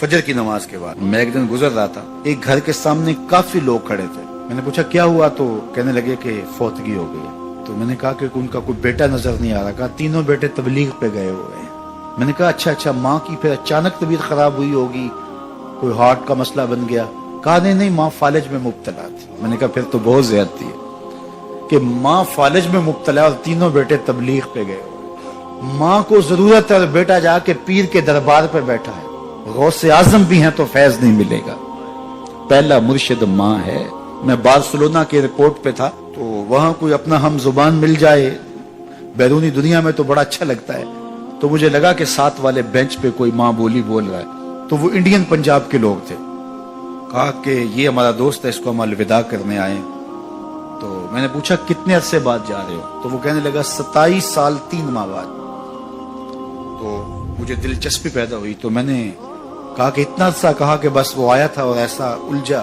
फजर की नमाज के बाद मैं एक दिन गुजर रहा था, एक घर के सामने काफी लोग खड़े थे। मैंने पूछा क्या हुआ, तो कहने लगे कि फौतगी हो गई। तो मैंने कहा कि उनका कोई बेटा नजर नहीं आ रहा। कहा तीनों बेटे तबलीग पे गए हुए हैं। मैंने कहा अच्छा, माँ की फिर अचानक तबीयत खराब हुई होगी, कोई हार्ट का मसला बन गया। कहा नहीं, माँ फालिज में मुब्तला थी। मैंने कहा फिर तो बहुत ज्यादती है कि माँ फालिज में मुब्तला और तीनों बेटे तबलीग पे गए। माँ को जरूरत है और बेटा जाके पीर के दरबार पे बैठा है। गौसे आजम भी हैं तो फैज नहीं मिलेगा। पहला मुर्शिद माँ है। मैं बार्सिलोना के एयरपोर्ट पे था, तो वहां कोई अपना हम जुबान मिल जाए बैरूनी दुनिया में तो बड़ा अच्छा लगता है। तो मुझे लगा कि साथ वाले बेंच पे कोई माँ बोली बोल रहा है, तो वो इंडियन पंजाब के लोग थे। कहा कि ये हमारा दोस्त है, इसको हम अलविदा करने आए। तो मैंने पूछा कितने अरसे बाद जा रहे हो? तो वो कहने लगा 27 साल 3 माह बाद। तो मुझे दिलचस्पी पैदा हुई, तो मैंने कहा कि इतना अरसा? कहा कि बस वो आया था और ऐसा उलझा,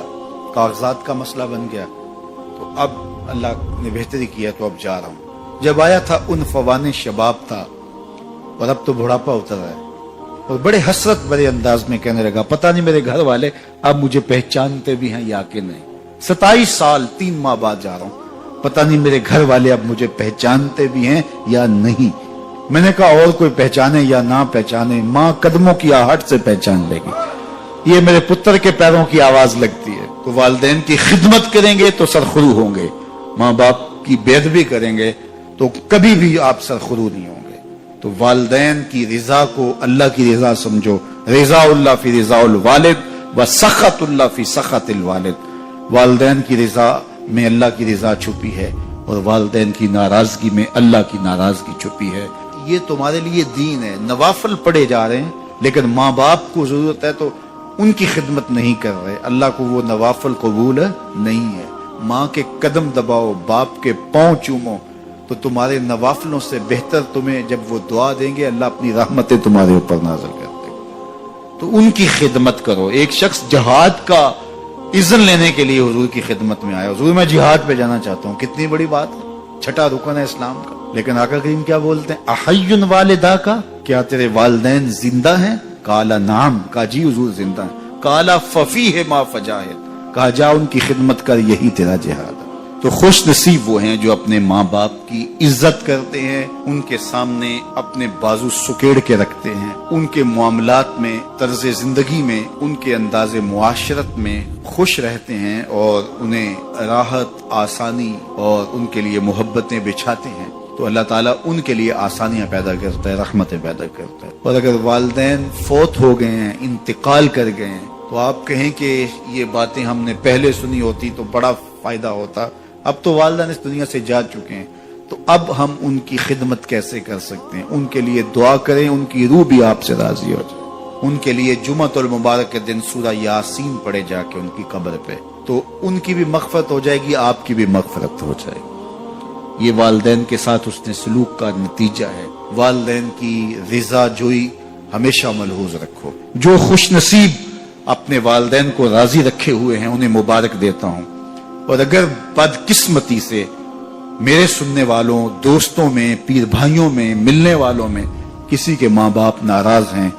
कागजात का मसला बन गया, तो अब अल्लाह ने बेहतरी किया तो अब जा रहा हूं। जब आया था उन फवाने शबाब था और अब तो बुढ़ापा उतर रहा है। और बड़े हसरत भरे अंदाज में कहने लगा पता नहीं मेरे घर वाले अब मुझे पहचानते भी हैं या कि नहीं। 27 साल 3 माह बाद जा रहा हूं, पता नहीं मेरे घर वाले अब मुझे पहचानते भी हैं या नहीं। मैंने कहा और कोई पहचाने या ना पहचाने, माँ कदमों की आहट से पहचान लेगी। ये मेरे पुत्र के पैरों की आवाज लगती है। तो वालिदैन की खिदमत करेंगे तो सरखुरू होंगे, माँ बाप की बेअदबी करेंगे तो कभी भी आप सरखुरू नहीं होंगे। तो वालिदैन की रिजा को अल्लाह की रिजा समझो। रिजाउल्लाह फी रिजाउल वालिद व सखतुल्लाह फी सखतिल वालिद। वालिदैन की रिजा में अल्लाह की रिजा छुपी है और वालिदैन की नाराजगी में अल्लाह की नाराजगी छुपी है। ये तुम्हारे लिए दीन है। नवाफल पढ़े जा रहे हैं, लेकिन माँ बाप को जरूरत है तो उनकी खिदमत नहीं कर रहे। अल्लाह को वो नवाफल कबूल नहीं है। माँ के कदम दबाओ, बाप के पांव चूमो, तो तुम्हारे नवाफलों से बेहतर तुम्हें जब वो दुआ देंगे, अल्लाह अपनी रहमतें तुम्हारे ऊपर नाज़िल कर देगा। तो उनकी खिदमत करो। एक शख्स जहाद का इज़्न लेने के लिए हुजूर की खिदमत में आया, हुजूर मैं जिहाद पे जाना चाहता हूँ। कितनी बड़ी बात है, 6ठा रुकन है इस्लाम का। लेकिन आका करीम क्या बोलते हैं, अहय्युन वालिदा का, क्या तेरे वालिदैन जिंदा हैं? काला नाम, का जी हुजूर जिंदा है। काला फफी है मा फजाहिद, कहा जा उनकी खिदमत कर, यही तेरा जिहाद है। तो खुश नसीब वो हैं जो अपने माँ बाप की इज्जत करते हैं, उनके सामने अपने बाजू सुकेड़ के रखते हैं, उनके मामलात में, तर्ज जिंदगी में, उनके अंदाजे मुआशरत में खुश रहते हैं और उन्हें राहत, आसानी और उनके लिए मोहब्बतें बिछाते हैं। तो अल्लाह ताला उनके लिए आसानियां पैदा करता है, रहमतें पैदा करता है। और अगर वालिदैन फौत हो गए हैं, इंतकाल कर गए हैं, तो आप कहें कि ये बातें हमने पहले सुनी होती तो बड़ा फायदा होता। अब तो वालिदैन इस दुनिया से जा चुके हैं, तो अब हम उनकी खिदमत कैसे कर सकते हैं? उनके लिए दुआ करें, उनकी रूह भी आपसे राजी हो जाए। उनके लिए जुम्मतुल मुबारक के दिन सूरा यासीन पढ़े जाके उनकी कब्र पे, तो उनकी भी मग़फ़रत हो जाएगी, आपकी भी मग़फ़रत हो जाएगी। ये वालिदैन के साथ उसने सलूक का नतीजा है। वालिदैन की रिजा जोई हमेशा मलहूज रखो। जो खुश नसीब अपने वालिदैन को राजी रखे हुए हैं उन्हें मुबारक देता हूं। और अगर बदकिस्मती से मेरे सुनने वालों, दोस्तों में, पीर भाइयों में, मिलने वालों में किसी के माँ बाप नाराज हैं,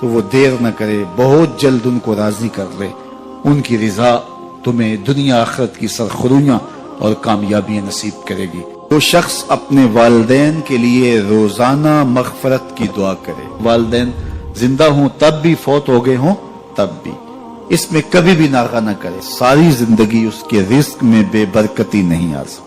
तो वो देर न करे, बहुत जल्द उनको राजी कर ले। उनकी रिजा तुम्हें दुनिया आखिरत की सरखुरियां और कामयाबियां नसीब करेगी। तो शख्स अपने वालिदैन के लिए रोजाना मग़फ़रत की दुआ करे। वालिदैन जिंदा हों तब भी, फौत हो गए हों तब भी, इसमें कभी भी नागा न करे। सारी जिंदगी उसके रिस्क में बेबरकती नहीं आ सकती।